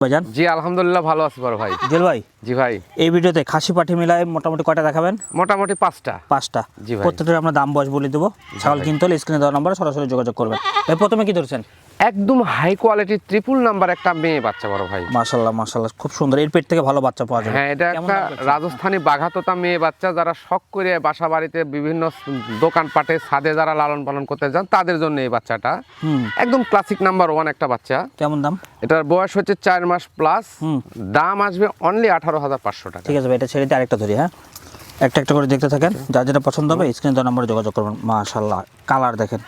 ভাইজান জি আলহামদুলিল্লাহ ভালো আছি বড় ভাই। জুয়েল ভাই, জি ভাই, এই ভিডিওতে খাসি পাঠি মিলায় মোটামুটি কয়টা দেখাবেন? মোটামুটি 5টা। 5টা। জি ভাই। প্রত্যেকটার আমরা দাম বয়স বলে দেবো। ছাগল ভাই। কিনতে হলে স্ক্রিনে দেওয়া নাম্বারে সরাসরি যোগাযোগ করবেন। ভাই প্রথমে কি ধরছেন? একদম হাই কোয়ালিটির ট্রিপল নাম্বার একটা মেয়ে বাচ্চা বড় ভাই। মাশাআল্লাহ মাশাআল্লাহ, খুব সুন্দর। এর পেট থেকে ভালো বাচ্চা পাওয়া যাবে। হ্যাঁ, এটা কেমন একটা দাম যাচ্ছে? রাজস্থানী বাঘাতোতা মেয়ে বাচ্চা, যারা শখ করে বাসা বাড়িতে বিভিন্ন দোকানপাটে ছাদে যারা লালন পালন করতে যান তাদের জন্য এই বাচ্চাটা একদম ক্লাসিক নাম্বার 1 একটা বাচ্চা। কেমন দাম? এটার বয়স হচ্ছে 4 মাস প্লাস। দাম আসবে অনলি 18,500 টাকা। ঠিক আছে ভাই, এটা ছেড়ে দিয়ে আরেকটা ধরি। হ্যাঁ, একটা একটা করে দেখতে থাকেন, যার যেটা পছন্দ হবে স্ক্রিনে দেওয়া নাম্বারে যোগাযোগ করবেন। মাশাআল্লাহ, কালার দেখেন।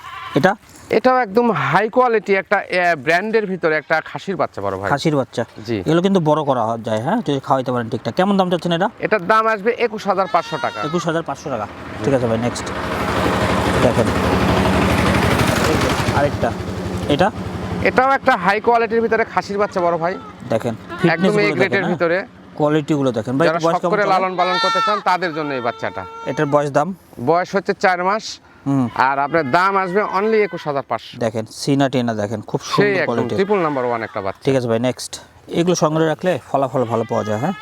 এটাও একদম হাই কোয়ালিটি একটা ব্র্যান্ডের ভিতরে একটা খাসির বাচ্চা বড় ভাই। খাসির বাচ্চা। জি। এগুলো কিন্তু বড় করা যায়, হ্যাঁ, যদি খাওয়াইতে পারেন ঠিকঠাক। কেমন দাম চাচ্ছেন এটা? এটার দাম আসবে 21,500 টাকা। 21,500 টাকা। ঠিক আছে ভাই, নেক্সট দেখেন আরেকটা। এটাও একটা হাই কোয়ালিটির ভিতরে খাসির বাচ্চা বড় ভাই। দেখেন একদম এই গ্রেডের ভিতরে কোয়ালিটিগুলো দেখেন ভাই। যারা বয়স শখ কেমন করে চলে? লালন পালন করতে চান তাদের জন্য এই বাচ্চাটা। এটার বয়স দাম? বয়স হচ্ছে 4 মাস। আর আপনার দাম আসবে অনলি 21,500। দেখেন সিনা টিনা দেখেন, খুব সেই সুন্দর একদম কোয়ালিটি। ট্রিপল নাম্বার 1 একটা বাচ্চা। ঠিক আছে ভাই, নেক্সট। এগুলো সংগ্রহে রাখলে ফলাফল ভালো পাওয়া যায়। হ্যাঁ,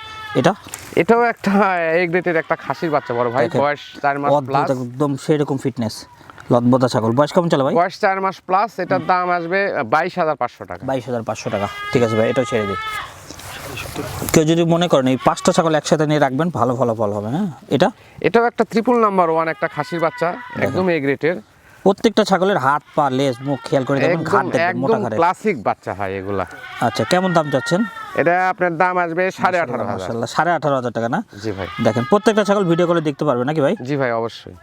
এটাও একটা এই গ্রেডের একটা খাসির বাচ্চা বড় ভাই। দেখেন, বয়স 4 মাস প্লাস। একদম সেরকম ফিটনেস, লদবদা ছাগল। বয়স কেমন চলে ভাই? বয়স 4 মাস প্লাস। এটার দাম আসবে 22,500 টাকা। 22,500 টাকা। ঠিক আছে ভাই, এটাও ছেড়ে দিই। কেউ যদি মনে করেন এই 5টা ছাগল একসাথে নিয়ে রাখবেন, ভালো ফলাফল হবে। হ্যাঁ, এটাও একটা ট্রিপল নাম্বার 1 একটা খাসির বাচ্চা, একদম এই গ্রেডের। প্রত্যেকটা ছাগলের হাত পা লেজ মুখ খেয়াল করে দেখবেন, ঘাট দেখবেন মোটা একদম ঘাড়ের। ক্লাসিক বাচ্চা হয় এগুলা। আচ্ছা, কেমন দাম চাচ্ছেন? এটা আপনার দাম আসবে 18,500। মাশাআল্লাহ, 18,500 টাকা না? জি ভাই। দেখেন প্রত্যেকটা ছাগল ভিডিও করে দেখতে পারবে নাকি ভাই? জি ভাই, অবশ্যই।